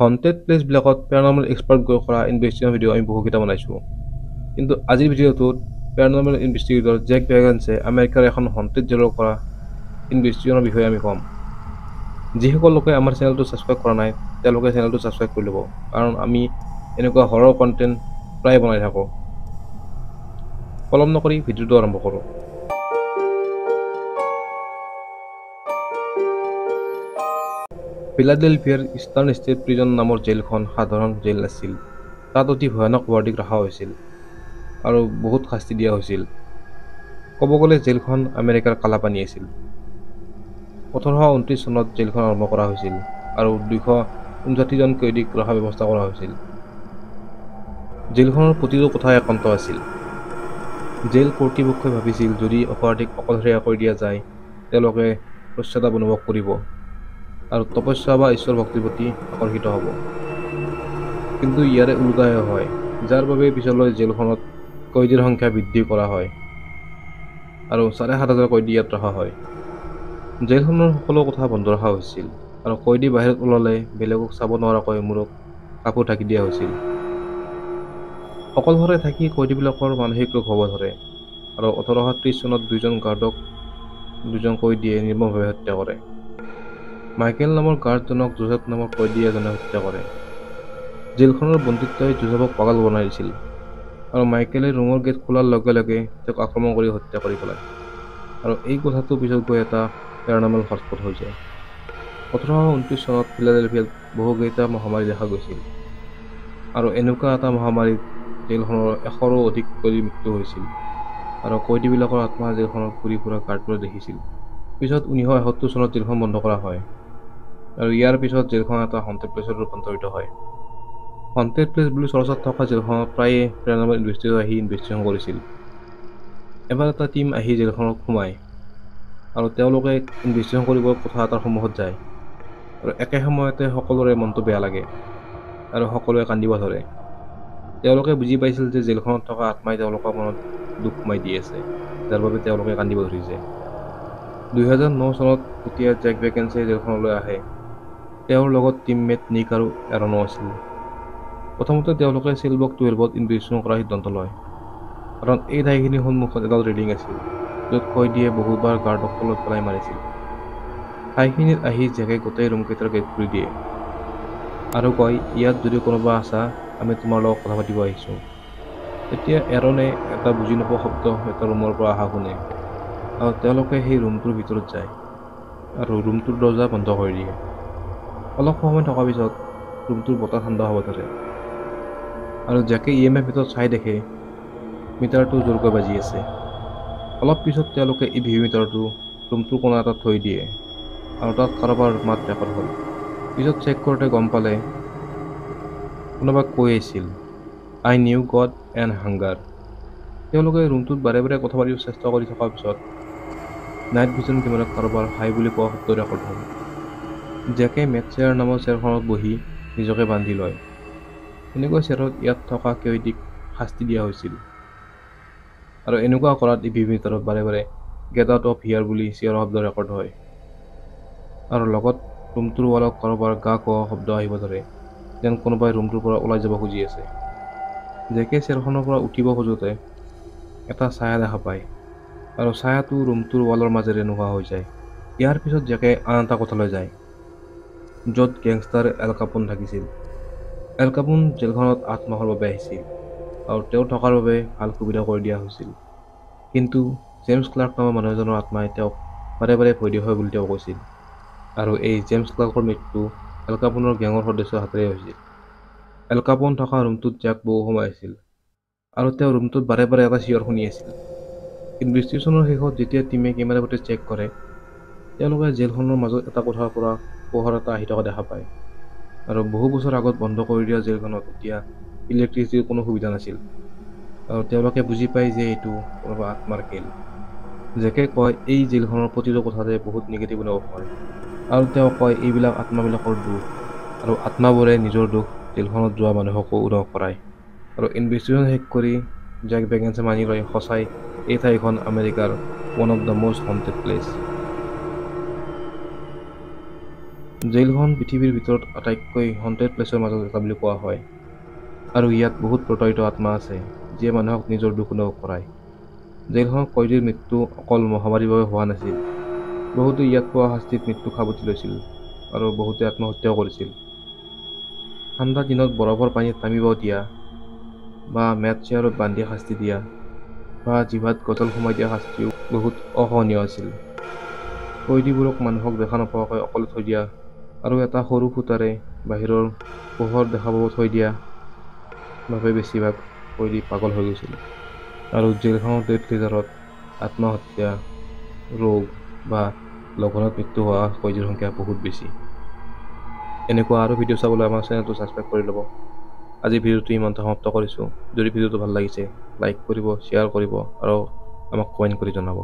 Haunted প্লেচবিলাকত paranormal expert গৈ কৰা investigation video' আমি বহুকেইটা বনাইছোঁ। কিন্তু আজিৰ ভিডিঅ'টোত পেৰানৰ্মেল ইনভেষ্টিগেটৰ জেক ভেগেন্সে আমেৰিকাৰ এখন হন্টেড জেলৰ কৰা ইনভেষ্টিগেশ্যনৰ বিষয়ে আমি ক'ম। যিসকল লোকে আমাৰ চেনেলটো ছাবস্ক্ৰাইব কৰা নাই তেওঁলোকে চেনেলটো ছাবস্ক্ৰাইব কৰি ল'ব, কাৰণ আমি এনেকুৱা হৰৰ কণ্টেণ্ট প্ৰায় বনাই থাকোঁ। পলম নকৰি ভিডিঅ'টো আৰম্ভ কৰোঁ। ফিলাডেলফিয়াৰ ইষ্টাৰ্ণ ষ্টেট প্ৰিজন নামৰ জেলখন সাধাৰণ জেল নাছিল। তাত অতি ভয়ানক ৱাৰ্ডিক ৰখা হৈছিল আৰু বহুত শাস্তি দিয়া হৈছিল। ক'ব গ'লে জেলখন আমেৰিকাৰ কালাপানী আছিল। 1829 চনত জেলখন আৰম্ভ কৰা হৈছিল আৰু 259জন কয়দীক ৰখাৰ ব্যৱস্থা কৰা হৈছিল। জেলখনৰ প্ৰতিটো কোঠা একান্ত আছিল। জেল কৰ্তৃপক্ষই ভাবিছিল যদি অপৰাধীক অকলশৰীয়া কৰি দিয়া যায় তেওঁলোকে পশ্চাতাপ অনুভৱ কৰিব আৰু তপস্যা বা ঈশ্বৰ ভক্তিৰ প্ৰতি আকৰ্ষিত হ'ব। কিন্তু ইয়াৰে ওলোটাহে হয়, যাৰ বাবে পিছলৈ জেলখনত কয়দীৰ সংখ্যা বৃদ্ধি কৰা হয় আৰু 7,500 কয়দী ইয়াত ৰখা হয়। জেলখনৰ সকলো কোঠা বন্ধ ৰখা হৈছিল আৰু কয়দী বাহিৰত ওলালে বেলেগক চাব নোৱাৰাকৈ মূৰত কাপোৰ ঢাকি দিয়া হৈছিল। অকলশৰে থাকি কয়দীবিলাকৰ মানসিক ৰোগ হ'ব ধৰে আৰু 1830 চনত 2জন গাৰ্ডক 2জন কয়দীয়ে নিৰ্মমভাৱে হত্যা কৰে। মাইকেল নামৰ গাৰ্ডজনক জোচেফ নামৰ কয়দী এজনে হত্যা কৰে। জেলখনৰ বন্দুকটোৱে জোচেফক পাগল বনাই দিছিল আৰু মাইকেলে ৰুমৰ গেট খোলাৰ লগে লগে তেওঁক আক্ৰমণ কৰি হত্যা কৰি পেলায় আৰু এই কথাটো পিছত গৈ এটা পেৰানৰ্মেল হটস্পট হৈ যায়। 1829 চনত ফিলাডেলফিয়াত বহুকেইটা মহামাৰী দেখা গৈছিল আৰু এনেকুৱা এটা মহামাৰীত জেলখনৰ 100ৰো অধিক কয়দীৰ মৃত্যু হৈছিল আৰু কয়দীবিলাকৰ আত্মা জেলখনত ঘূৰি ফুৰা গাৰ্ডবোৰে দেখিছিল। পিছত 1971 চনত জেলখন বন্ধ কৰা হয় আৰু ইয়াৰ পিছত জেলখন এটা হন্টেড প্লেচত ৰূপান্তৰিত হয়। হন্টেড প্লেচ বুলি চৰ্চাত থকা জেলখনত প্ৰায়ে পেৰানৰ্মেল ইনভেষ্টিগেটৰ আহি ইনভেষ্টিগেশ্যন কৰিছিল। এবাৰ এটা টীম আহি জেলখনত সোমায় আৰু তেওঁলোকে ইনভেষ্টিগেশ্যন কৰিব কোঠা এটাৰ সন্মুখত যায় আৰু একে সময়তে সকলোৰে মনটো বেয়া লাগে আৰু সকলোৱে কান্দিব ধৰে। তেওঁলোকে বুজি পাইছিল যে জেলখনত থকা আত্মাই তেওঁলোকৰ মনত দুখ সোমাই দি আছে, যাৰ বাবে তেওঁলোকে কান্দিব ধৰিছে। 2009 চনত যেতিয়া জেক ভেগেন্সে জেলখনলৈ আহে, তেওঁৰ লগত টিমমেট নিক আৰু এৰনো আছিল। প্ৰথমতে তেওঁলোকে চেল ব্লক 12ত ইনভেষ্টিগেশ্যন কৰাৰ সিদ্ধান্ত লয়, কাৰণ এই ঠাইখিনিৰ সন্মুখত এডাল ৰেলিং আছিল য'ত কয়দীয়ে বহুবাৰ গাৰ্ডক তলত পেলাই মাৰিছিল। ঠাইখিনিত আহি জেকে গোটেই ৰুমকেইটাৰ গেট খুলি দিয়ে আৰু কয়, ইয়াত যদি কোনোবা আছা আমি তোমাৰ লগত কথা পাতিব আহিছোঁ। তেতিয়া এৰনে এটা বুজি নোপোৱা শব্দ এটা ৰুমৰ পৰা অহা শুনে আৰু তেওঁলোকে সেই ৰুমটোৰ ভিতৰত যায় আৰু ৰুমটোৰ দৰ্জা বন্ধ কৰি দিয়ে। অলপ সময় থকাৰ পিছত ৰুমটোৰ বতাহ ঠাণ্ডা হ'ব ধৰে আৰু জেকে EMF ভিতৰত চাই দেখে মিটাৰটো জোৰকৈ বাজি আছে। অলপ পিছত তেওঁলোকে EVP মিটাৰটো ৰুমটোৰ কোণা এটাত থৈ দিয়ে আৰু তাত কাৰোবাৰ মাত ৰেকৰ্ড হ'ল। পিছত চেক কৰোঁতে গম পালে কোনোবা কৈ আছিল, I knew god and hunger. তেওঁলোকে ৰুমটোত বাৰে বাৰে কথা পাতিব চেষ্টা কৰি থকাৰ পিছত নাইট ভিজন কেমেৰাত কাৰোবাৰ হাই বুলি কোৱা শব্দ ৰেকৰ্ড হ'ল। জেকে মেটচেয়াৰ নামৰ চেয়াৰখনত বহি নিজকে বান্ধি লয়। এনেকুৱা চেয়াৰত ইয়াত থকা কয়দীক শাস্তি দিয়া হৈছিল আৰু এনেকুৱা কৰাত EVP মিটাৰত বাৰে বাৰে গেট আউট অফ হিয়াৰ বুলি চেয়াৰৰ শব্দ ৰেকৰ্ড হয় আৰু লগত ৰুমটোৰ ৱালত কাৰোবাৰ গা কোৱা শব্দ আহিব ধৰে, যেন কোনোবাই ৰুমটোৰ পৰা ওলাই যাব খুজি আছে। জেকে চেয়াৰখনৰ পৰা উঠিব খোজোতে এটা ছায়া দেখা পায় আৰু ছায়াটো ৰুমটোৰ ৱালৰ মাজেৰে নোহোৱা হৈ যায়। ইয়াৰ পিছত জেকে আন এটা কোঠালৈ যায় য'ত গেংষ্টাৰ এল কাপোন থাকিছিল। এল কাপোন জেলখনত 8 মাহৰ বাবে আহিছিল আৰু তেওঁ থকাৰ বাবে ভাল সুবিধা কৰি দিয়া হৈছিল। কিন্তু জেমছ ক্লাৰ্ক নামৰ মানুহ এজনৰ আত্মাই তেওঁক বাৰে বাৰে ভয় দেখুৱায় বুলি তেওঁ কৈছিল আৰু এই জেমছ ক্লাৰ্কৰ মৃত্যু এল কাপোনৰ গেঙৰ সদস্যৰ হাতেৰে হৈছিল। এল কাপোন থকা ৰুমটোত জেক বহু সময় আছিল আৰু তেওঁ ৰুমটোত বাৰে বাৰে এটা চিঞৰ শুনি আছিল। ইনভেষ্টিগেশ্যনৰ শেষত যেতিয়া টিমে কেমেৰা ফুটেজ চেক কৰে, তেওঁলোকে জেলখনৰ মাজত এটা কোঠাৰ পৰা পোহৰ এটা আহি থকা দেখা পায় আৰু বহু বছৰ আগত বন্ধ কৰি দিয়া জেলখনত এতিয়া ইলেক্ট্ৰিচিটিৰ কোনো সুবিধা নাছিল আৰু তেওঁলোকে বুজি পায় যে এইটো কোনোবা আত্মাৰ খেল। জেকে কয় এই জেলখনৰ প্ৰতিটো কোঠাতে বহুত নিগেটিভ অনুভৱ হয় আৰু তেওঁ কয় এইবিলাক আত্মাবিলাকৰ দুখ আৰু আত্মাবোৰে নিজৰ দুখ জেলখনত যোৱা মানুহকো অনুভৱ কৰায়। আৰু ইনভেষ্টিগেশ্যন শেষ কৰি জেক ভেগেন্সে মানি লয় সঁচাই এই ঠাইখন আমেৰিকাৰ one of the most haunted place. জেইলখন পৃথিৱীৰ ভিতৰত আটাইতকৈ হণ্টেড প্লেচৰ মাজত এটা বুলি কোৱা হয়, আৰু ইয়াত বহুত প্ৰতাৰিত আত্মা আছে যিয়ে মানুহক নিজৰ দুখ অনুভৱ কৰায়। জেইলখনত কয়দীৰ মৃত্যু অকল মহামাৰীৰ বাবে হোৱা নাছিল। বহুতে ইয়াত পোৱা শাস্তিত মৃত্যু সাৱটি লৈছিল আৰু বহুতে আত্মহত্যাও কৰিছিল। ঠাণ্ডা দিনত বৰফৰ পানীত নামিব দিয়া, বা মেট চেয়াৰত বান্ধি শাস্তি দিয়া, বা জিভাত গজল সোমাই দিয়া শাস্তিও বহুত অসহনীয় আছিল। কয়দীবোৰক মানুহক দেখা নোপোৱাকৈ অকলে থৈ দিয়া আৰু এটা সৰু ফুটাৰে বাহিৰৰ পোহৰ দেখা পাব থৈ দিয়া বাবে বেছিভাগ কয়দী পাগল হৈ গৈছিল। আৰু জেইলখনৰ ডেথ লেজাৰত আত্মহত্যা, ৰোগ বা লঘোণত মৃত্যু হোৱা কয়দীৰ সংখ্যা বহুত বেছি। এনেকুৱা আৰু ভিডিঅ' চাবলৈ আমাৰ চেনেলটো ছাবস্ক্ৰাইব কৰি ল'ব। আজি ভিডিঅ'টো ইমানতে সমাপ্ত কৰিছোঁ। যদি ভিডিঅ'টো ভাল লাগিছে লাইক কৰিব, শ্বেয়াৰ কৰিব আৰু আমাক কমেণ্ট কৰি জনাব।